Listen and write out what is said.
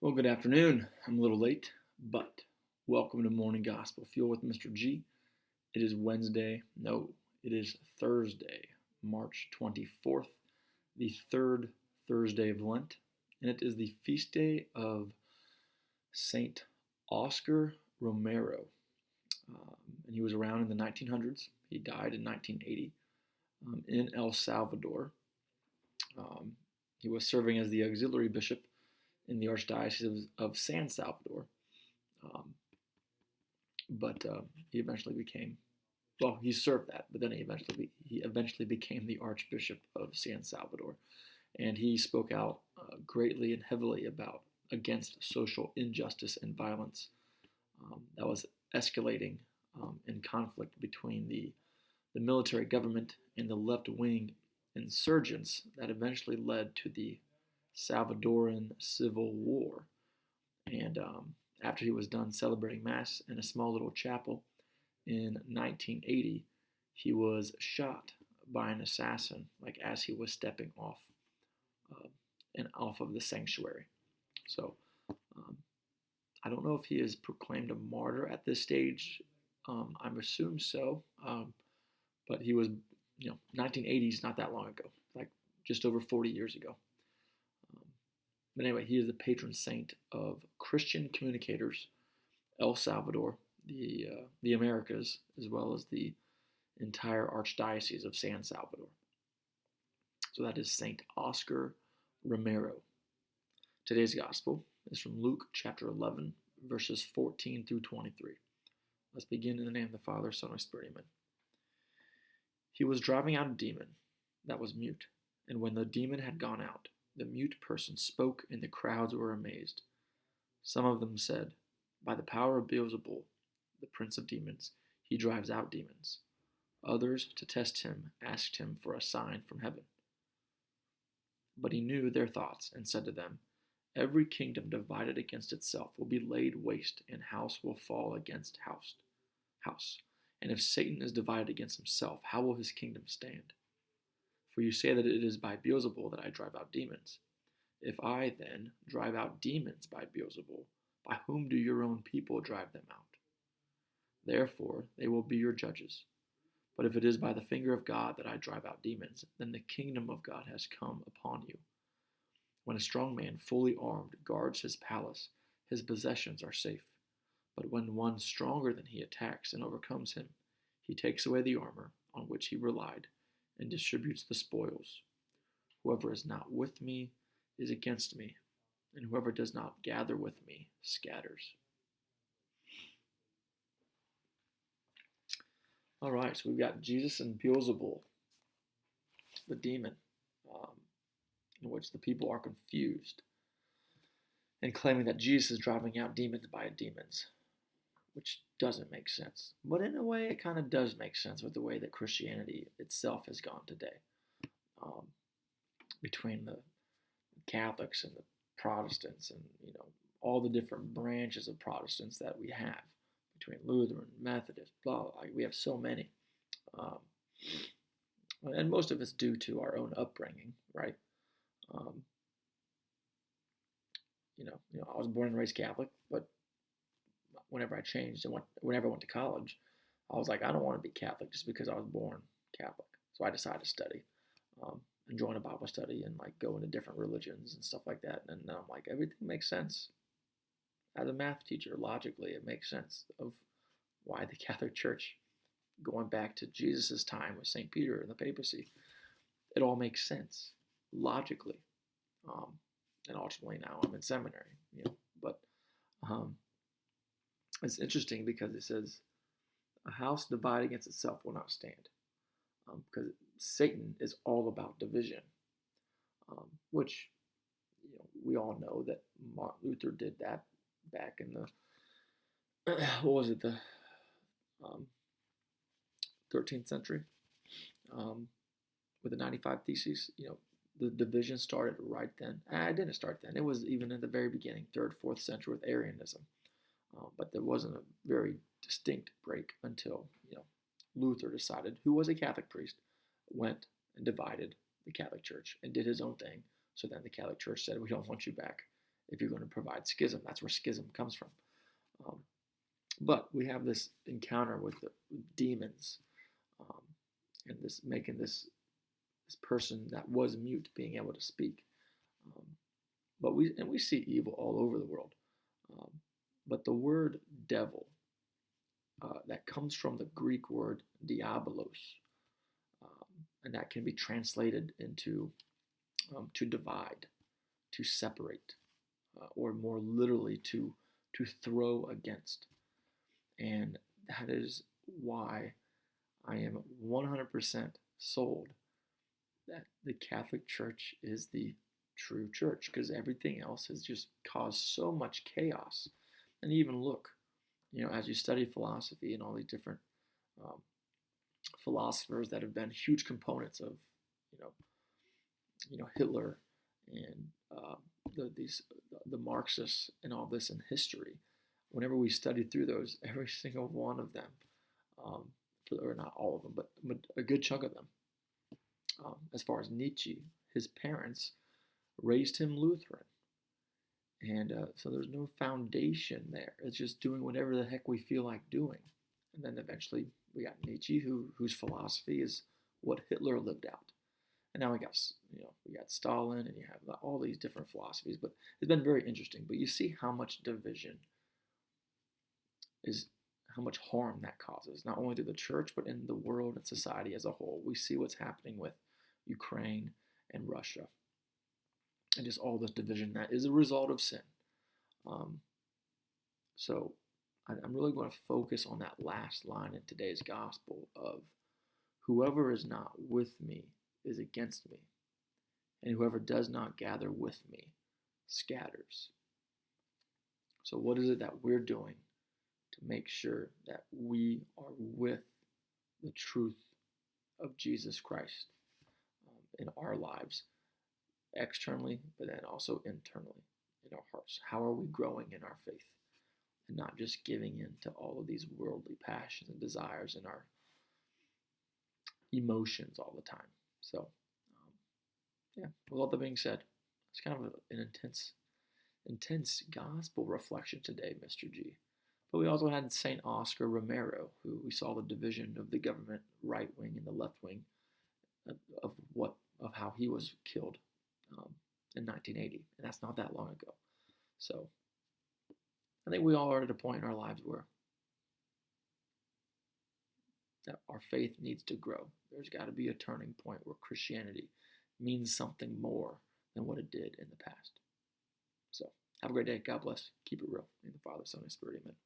Well, good afternoon. I'm a little late, but welcome to Morning Gospel Fuel with Mr. G. It is Wednesday. No, it is Thursday, March 24th, the third Thursday of Lent, and it is the feast day of Saint Óscar Romero. And he was around in the 1900s. He died in 1980 in El Salvador. Um, he was serving as the auxiliary bishop in the Archdiocese of San Salvador. Um, but he eventually became, well, he served that, but then he eventually became the Archbishop of San Salvador, and he spoke out greatly and heavily against social injustice and violence that was escalating in conflict between the military government and the left-wing insurgents that eventually led to the Salvadoran Civil War. And after he was done celebrating Mass in a small little chapel in 1980, he was shot by an assassin, like as he was stepping off and off of the sanctuary. So um, I don't know if he is proclaimed a martyr at this stage. I'm assume so, but he was, 1980 is not that long ago, like just over 40 years ago. But anyway, he is the patron saint of Christian communicators, El Salvador, the Americas, as well as the entire Archdiocese of San Salvador. So that is Saint Óscar Romero. Today's Gospel is from Luke chapter 11, verses 14 through 23. Let's begin in the name of the Father, Son, and Spirit. Amen. He was driving out a demon that was mute, and when the demon had gone out, the mute person spoke, and the crowds were amazed. Some of them said, "By the power of Beelzebul, the prince of demons, he drives out demons." Others, to test him, asked him for a sign from heaven. But he knew their thoughts and said to them, "Every kingdom divided against itself will be laid waste, and house will fall against house. And if Satan is divided against himself, how will his kingdom stand? For you say that it is by Beelzebul that I drive out demons. If I, then, drive out demons by Beelzebul, by whom do your own people drive them out? Therefore they will be your judges. But if it is by the finger of God that I drive out demons, then the kingdom of God has come upon you. When a strong man, fully armed, guards his palace, his possessions are safe. But when one stronger than he attacks and overcomes him, he takes away the armor on which he relied and distributes the spoils. Whoever is not with me is against me, and whoever does not gather with me scatters." All right, so we've got Jesus and Beelzebul, the demon, in which the people are confused and claiming that Jesus is driving out demons by demons, which doesn't make sense. But in a way, it kind of does make sense with the way that Christianity itself has gone today, um, between the Catholics and the Protestants, and all the different branches of Protestants that we have, between Lutheran, Methodist, blah, blah. We have so many, um, and most of it's due to our own upbringing, right? Um, I was born and raised Catholic, but whenever I changed and whenever I went to college, I was like, I don't want to be Catholic just because I was born Catholic. So I decided to study, and join a Bible study and like go into different religions and stuff like that. And then I'm like, everything makes sense. As a math teacher, logically, it makes sense of why the Catholic Church, going back to Jesus' time with St. Peter and the papacy, it all makes sense logically. And ultimately now I'm in seminary, but um, it's interesting because it says, "A house divided against itself will not stand," because Satan is all about division, which we all know that Martin Luther did that back in the what was it, the 13th century, with the 95 Theses. The division started right then. It didn't start then. It was even in the very beginning, 3rd, 4th century, with Arianism. But there wasn't a very distinct break until Luther decided, who was a Catholic priest, went and divided the Catholic Church and did his own thing. So then the Catholic Church said, "We don't want you back. if you're going to provide schism. That's where schism comes from. Um, but we have this encounter with the demons, um, and this making this person that was mute being able to speak. Um, but we see evil all over the world. Um, but the word devil, that comes from the Greek word diabolos, and that can be translated into to divide, to separate, or more literally to throw against. And that is why I am 100% sold that the Catholic Church is the true church, because everything else has just caused so much chaos. And even look, as you study philosophy and all these different um, philosophers that have been huge components of, you know, Hitler and the Marxists and all this in history. Whenever we study through those, every single one of them, or not all of them, but a good chunk of them, as far as Nietzsche, his parents raised him Lutheran. And so there's no foundation there. It's just doing whatever the heck we feel like doing. And then eventually we got Nietzsche, whose philosophy is what Hitler lived out. And now we got Stalin, and you have all these different philosophies. But it's been very interesting. But you see how much division is, how much harm that causes, not only to the church, but in the world and society as a whole. We see what's happening with Ukraine and Russia, and just all this division that is a result of sin. So I'm really going to focus on that last line in today's gospel of, whoever is not with me is against me, and whoever does not gather with me scatters. So what is it that we're doing to make sure that we are with the truth of Jesus Christ in our lives, externally, but then also internally in our hearts? How are we growing in our faith and not just giving in to all of these worldly passions and desires and our emotions all the time? So, with all that being said, it's kind of an intense gospel reflection today, Mr. G. But we also had St. Óscar Romero, who we saw the division of the government right wing and the left wing of how he was killed in 1980, and that's not that long ago. So I think we all are at a point in our lives where that our faith needs to grow. There's got to be a turning point where Christianity means something more than what it did in the past. So have a great day. God bless. Keep it real. In the Father, Son, and Spirit. Amen.